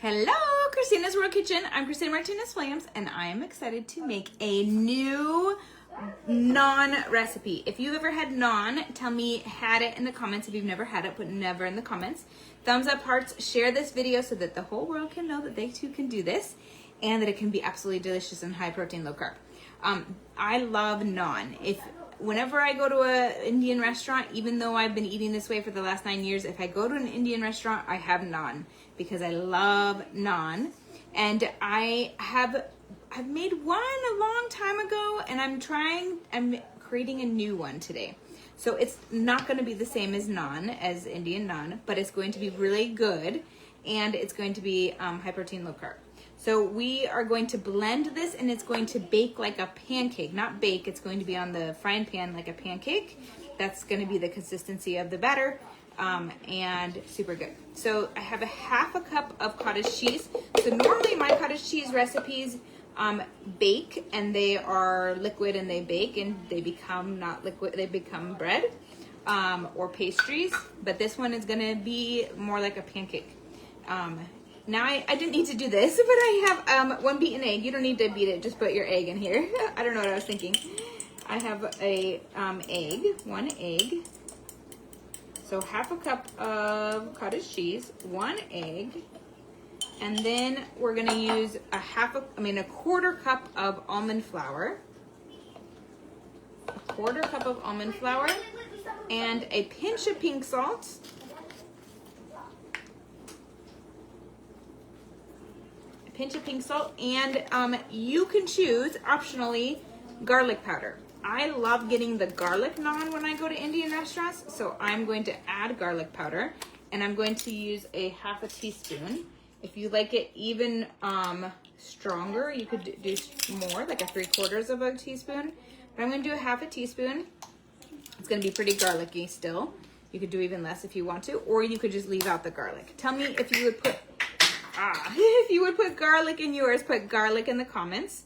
Hello, Christina's World Kitchen. I'm Christina Martinez-Williams, and I am excited to make a new naan recipe. If you've ever had naan, tell me had it in the comments. If you've never had it, put never in the comments. Thumbs up, hearts, share this video so that the whole world can know that they too can do this and that it can be absolutely delicious and high protein, low carb. I love naan. Whenever I go to an Indian restaurant, even though I've been eating this way for the last 9 years, if I go to an Indian restaurant, I have naan because I love naan. And I've made one a long time ago, and I'm creating a new one today. So it's not going to be the same as naan, as Indian naan, but it's going to be really good, and it's going to be high protein, low carb. So we are going to blend this, and it's going to bake like a pancake. Not bake, it's going to be on the frying pan like a pancake. That's going to be the consistency of the batter, and super good. So I have a half a cup of cottage cheese. So normally my cottage cheese recipes bake, and they are liquid, and they bake, and they become not liquid, they become bread or pastries. But this one is going to be more like a pancake. Now I didn't need to do this, but I have one beaten egg. You don't need to beat it, just put your egg in here. I don't know what I was thinking. I have a one egg. So half a cup of cottage cheese, one egg, and then we're gonna use a quarter cup of almond flour. A quarter cup of almond flour and a pinch of pink salt. Pinch of pink salt, and you can choose optionally garlic powder. I love getting the garlic naan when I go to Indian restaurants, so I'm going to add garlic powder, and I'm going to use a half a teaspoon. If you like it even stronger, you could do more, like a 3/4 of a teaspoon, but I'm going to do a half a teaspoon. It's going to be pretty garlicky still. You could do even less if you want to, or you could just leave out the garlic. Tell me if you would put if you would put garlic in yours, put garlic in the comments.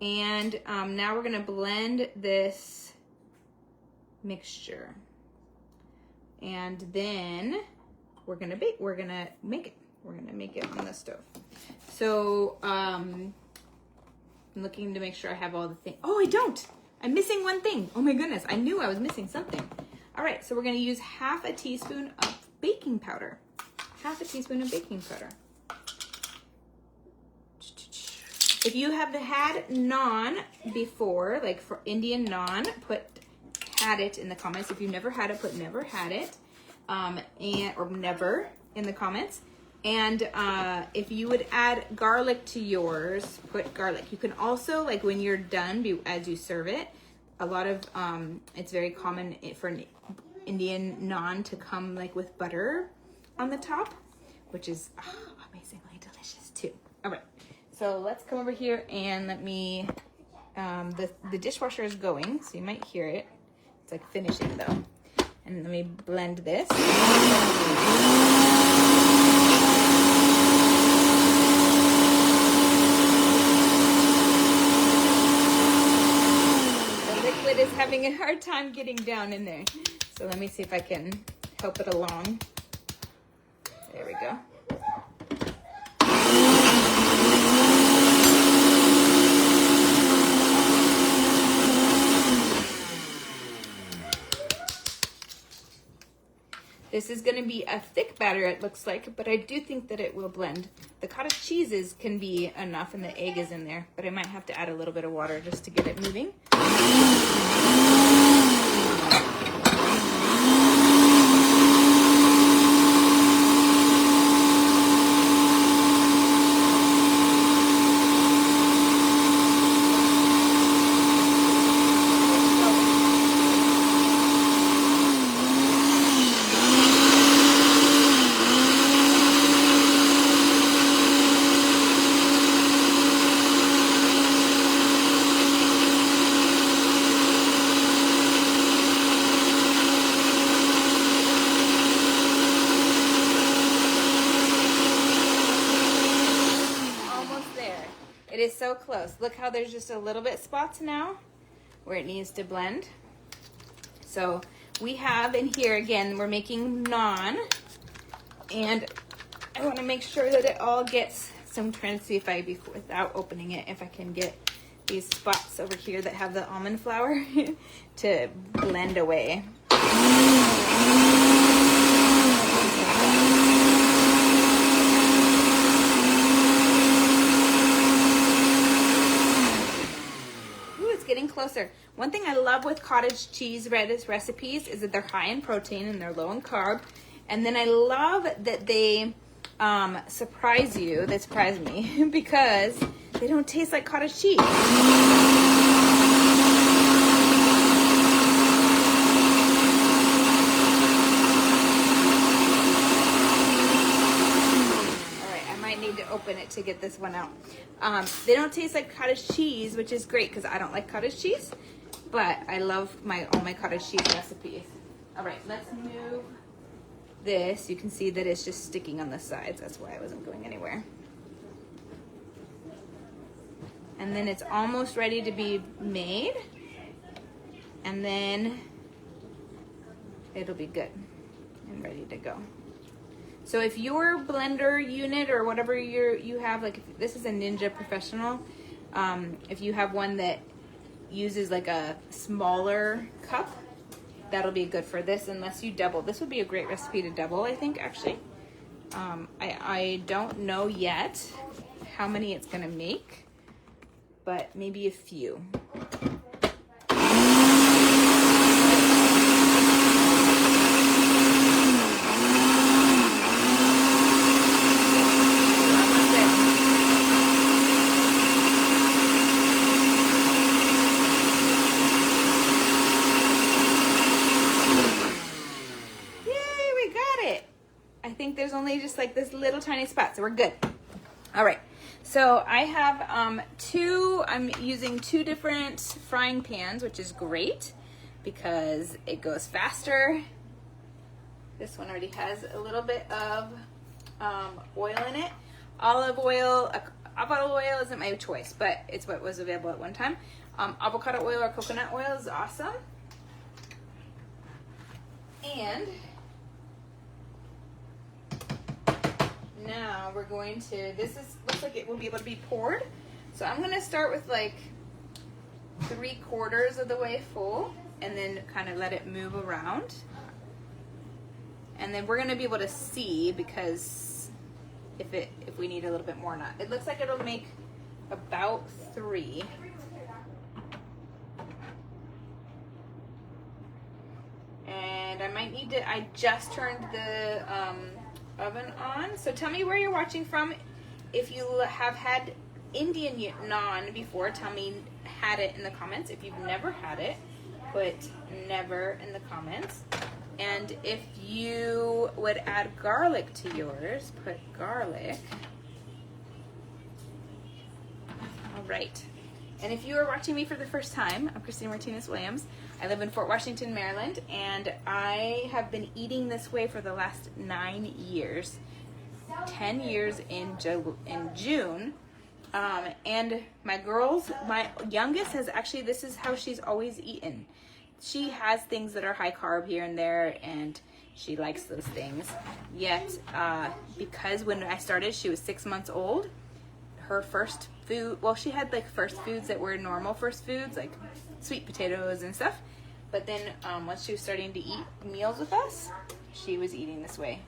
And now we're gonna blend this mixture, and then we're gonna make it on the stove. So I'm looking to make sure I have all the things. Oh, I don't. I'm missing one thing. Oh my goodness, I knew I was missing something. All right, so we're gonna use half a teaspoon of baking powder. Half a teaspoon of baking powder. If you have had naan before, like for Indian naan, had it in the comments. If you've never had it, put never had it, or never in the comments. And if you would add garlic to yours, put garlic. You can also, like when you're done, as you serve it, a lot of, it's very common for an Indian naan to come like with butter on the top, which is amazingly delicious too. All right. So let's come over here and let me, the dishwasher is going, so you might hear it. It's like finishing though. And let me blend this. The liquid is having a hard time getting down in there. So let me see if I can help it along. There we go. This is going to be a thick batter, it looks like, but I do think that it will blend. The cottage cheeses can be enough, and the egg is in there, but I might have to add a little bit of water just to get it moving. It is so close. Look how there's just a little bit spots now where it needs to blend. So we have in here, again, we're making naan, and I want to make sure that it all gets, so I'm trying to see if without opening it, if I can get these spots over here that have the almond flour to blend away. Getting closer. One thing I love with cottage cheese recipes is that they're high in protein and they're low in carb. And then I love that they surprise you. They surprise me because they don't taste like cottage cheese. Open it to get this one out. They don't taste like cottage cheese, which is great because I don't like cottage cheese, but I love all my cottage cheese recipes. All right, let's move this. You can see that it's just sticking on the sides. That's why I wasn't going anywhere. And then it's almost ready to be made, and then it'll be good and ready to go. So if your blender unit or whatever you have, like if this is a Ninja Professional, if you have one that uses like a smaller cup, that'll be good for this unless you double. This would be a great recipe to double, I think, actually. I don't know yet how many it's gonna make, but maybe a few. There's only just like this little tiny spot, so we're good. All right, so I have I'm using two different frying pans, which is great because it goes faster. This one already has a little bit of oil in it. Olive oil, avocado oil isn't my choice, but it's what was available at one time. Avocado oil or coconut oil is awesome. And now we're going to, looks like it will be able to be poured. So I'm gonna start with like 3/4 of the way full and then kind of let it move around. And then we're gonna be able to see because if we need a little bit more or not. It looks like it'll make about 3. And I might need to, I just turned the oven on. So tell me where you're watching from. If you have had Indian naan before, tell me had it in the comments. If you've never had it, put never in the comments. And if you would add garlic to yours, put garlic. All right. And if you are watching me for the first time, I'm Christine Martinez-Williams. I live in Fort Washington, Maryland, and I have been eating this way for the last 9 years. 10 years in June. And my youngest has actually, this is how she's always eaten. She has things that are high carb here and there, and she likes those things. Yet, because when I started, she was 6 months old. Her first food, well, she had like first foods that were normal first foods, like sweet potatoes and stuff. But then once she was starting to eat meals with us, she was eating this way.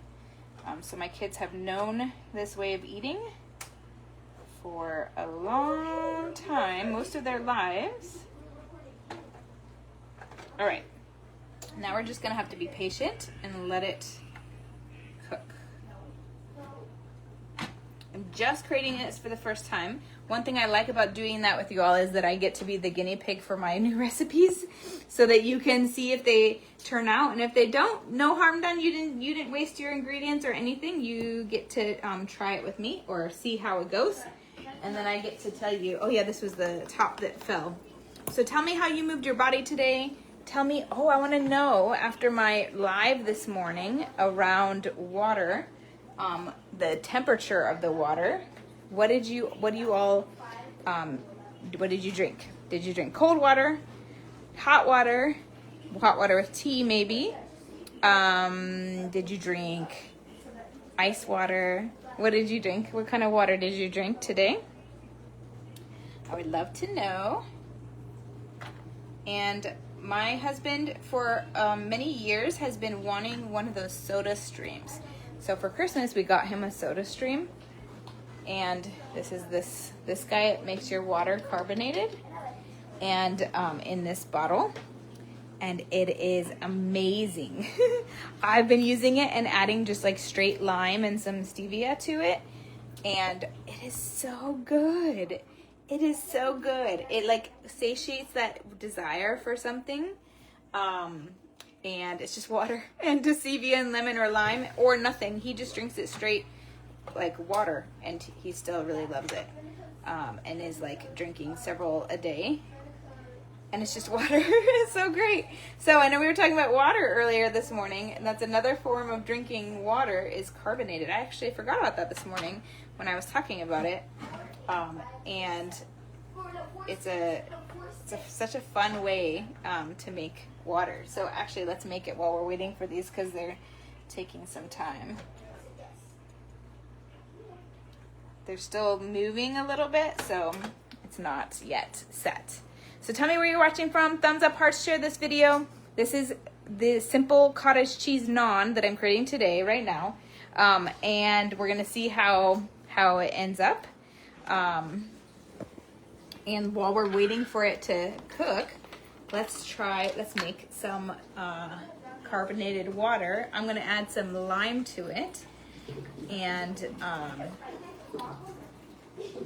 So my kids have known this way of eating for a long time, most of their lives. All right, now we're just gonna have to be patient and let it cook. I'm just creating this for the first time. One thing I like about doing that with you all is that I get to be the guinea pig for my new recipes so that you can see if they turn out, and if they don't, no harm done. You didn't waste your ingredients or anything. You get to try it with me or see how it goes. And then I get to tell you, oh yeah, this was the top that fell. So tell me how you moved your body today. Tell me, oh, I want to know after my live this morning around water, the temperature of the water. What did you drink? Did you drink cold water, hot water with tea maybe? Did you drink ice water? What did you drink? What kind of water did you drink today? I would love to know. And my husband for many years has been wanting one of those soda streams. So for Christmas we got him a soda stream, and this is this guy. It makes your water carbonated, and in this bottle, and it is amazing. I've been using it and adding just like straight lime and some stevia to it, and it is so good. It is so good. It like satiates that desire for something. And it's just water and stevia and lemon or lime or nothing. He just drinks it straight like water, and he still really loves it. And is like drinking several a day. And it's just water. It's so great. So I know we were talking about water earlier this morning, and that's another form of drinking water is carbonated. I actually forgot about that this morning when I was talking about it. And it's such a fun way to make water. So actually, let's make it while we're waiting for these because they're taking some time. They're still moving a little bit, so it's not yet set. So tell me where you're watching from. Thumbs up, hearts, share this video. This is the simple cottage cheese naan that I'm creating today, right now. And we're gonna see how it ends up. And while we're waiting for it to cook, let's make some carbonated water. I'm gonna add some lime to it. And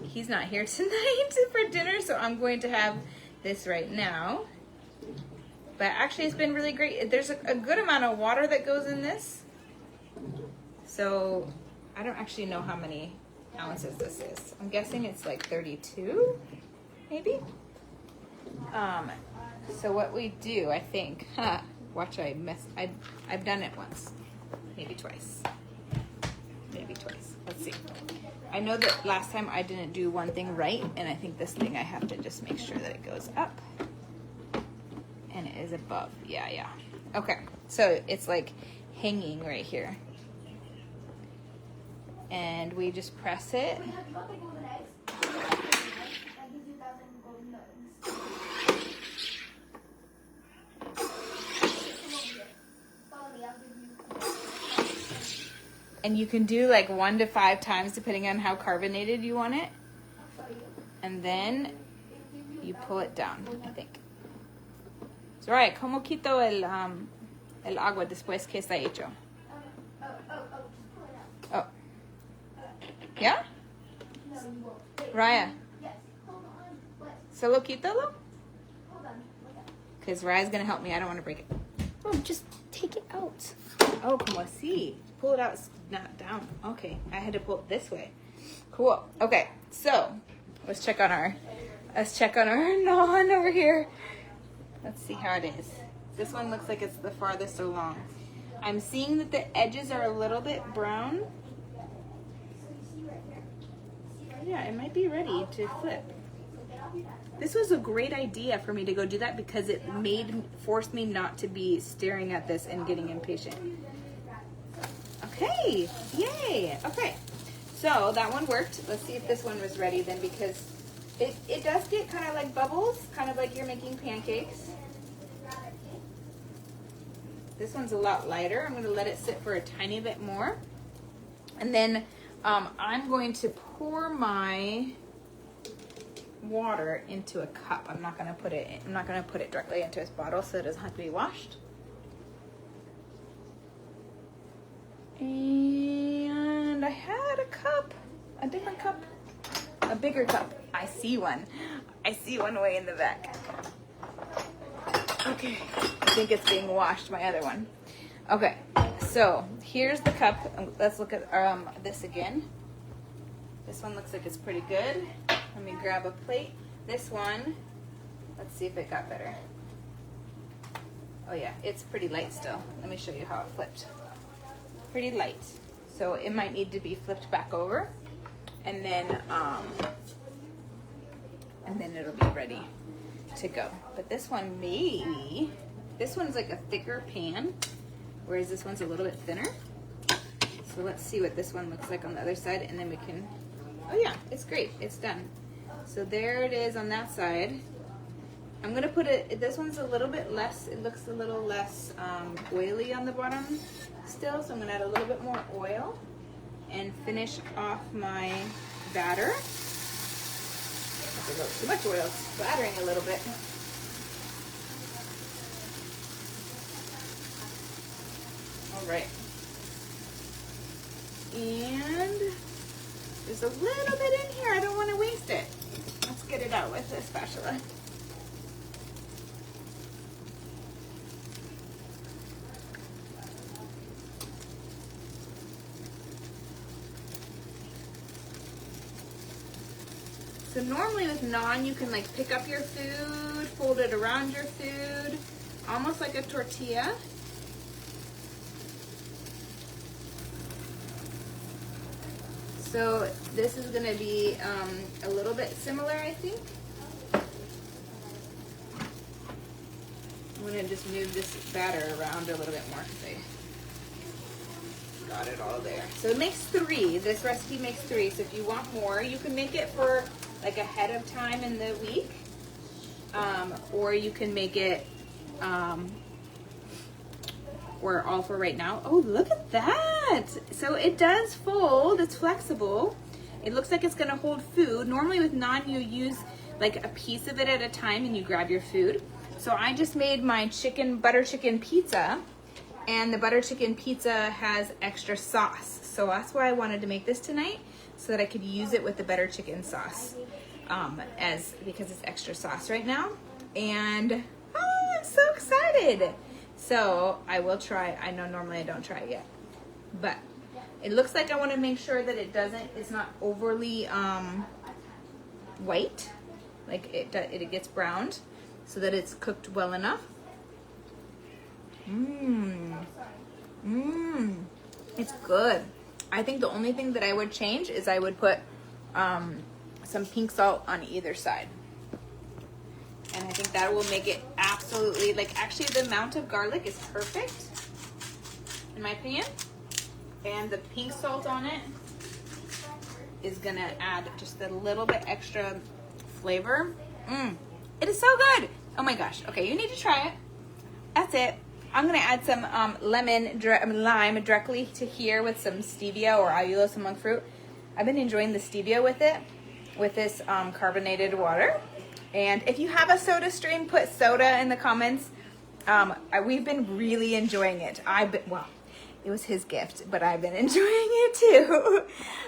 he's not here tonight for dinner, so I'm going to have this right now. But actually it's been really great. There's a good amount of water that goes in this. So I don't actually know how many ounces this is. I'm guessing it's like 32, maybe. So what we do, I think, watch I've done it once, maybe twice. Let's see. I know that last time I didn't do one thing right, and I think this thing I have to just make sure that it goes up and it is above. Yeah. Okay, so it's like hanging right here. And we just press it. And you can do like 1 to 5 times depending on how carbonated you want it. And then you pull it down, I think. Soraya, ¿cómo quito el agua después que está hecho? Oh. Yeah? Raya. Solo quítalo? Because Raya's going to help me. I don't want to break it. Oh, just take it out. Oh, como así. Pull it out, not down. Okay, I had to pull it this way. Cool. Okay, so let's check on our naan over here. Let's see how it is. This one looks like it's the farthest along. I'm seeing that the edges are a little bit brown. Yeah, it might be ready to flip. This was a great idea for me to go do that because it forced me not to be staring at this and getting impatient. Okay, yay. Okay, so that one worked. Let's see if this one was ready then, because it does get kind of like bubbles, kind of like you're making pancakes. This one's a lot lighter. I'm going to let it sit for a tiny bit more. And then I'm going to pour my water into a cup. I'm not going to put it directly into this bottle so it doesn't have to be washed. And I had a cup, a different cup, a bigger cup. I see one way in the back. Okay, I think it's being washed, my other one. Okay, so here's the cup. Let's look at this again. This one looks like it's pretty good. Let me grab a plate. This one, let's see if it got better. Oh yeah, it's pretty light still. Let me show you how it flipped. Pretty light, so it might need to be flipped back over, and then it'll be ready to go. But this one this one's like a thicker pan, whereas this one's a little bit thinner. So let's see what this one looks like on the other side, and then we can, oh yeah, it's great, it's done. So there it is on that side. I'm gonna put it, this one's a little bit less, it looks a little less oily on the bottom still, so I'm gonna add a little bit more oil and finish off my batter. That's a little too much oil, it's splattering a little bit. All right. And there's a little bit in here, I don't want to waste it. Let's get it out with the spatula. So normally with naan, you can like pick up your food, fold it around your food, almost like a tortilla. So this is gonna be a little bit similar, I think. I'm gonna just move this batter around a little bit more because I got it all there. So it makes 3, this recipe makes 3. So if you want more, you can make it for like ahead of time in the week, or you can make it or all for right now. Oh, look at that. So it does fold, it's flexible. It looks like it's gonna hold food. Normally with naan, you use like a piece of it at a time and you grab your food. So I just made my butter chicken pizza, and the butter chicken pizza has extra sauce. So that's why I wanted to make this tonight, so that I could use it with the butter chicken sauce, because it's extra sauce right now. And oh, I'm so excited. So I will try. I know normally I don't try it yet, but it looks like I want to make sure that it's not overly white, like it gets browned, so that it's cooked well enough. It's good. I think the only thing that I would change is I would put some pink salt on either side. And I think that will make it absolutely, like actually the amount of garlic is perfect, in my opinion. And the pink salt on it is gonna add just a little bit extra flavor. It is so good. Oh my gosh. Okay, you need to try it. That's it. I'm gonna add some lime directly to here with some stevia or allulose monk fruit. I've been enjoying the stevia with it, with this carbonated water. And if you have a soda stream, put soda in the comments. We've been really enjoying it. Well, it was his gift, but I've been enjoying it too.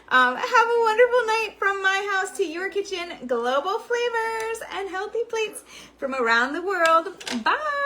Have a wonderful night from my house to your kitchen. Global flavors and healthy plates from around the world. Bye.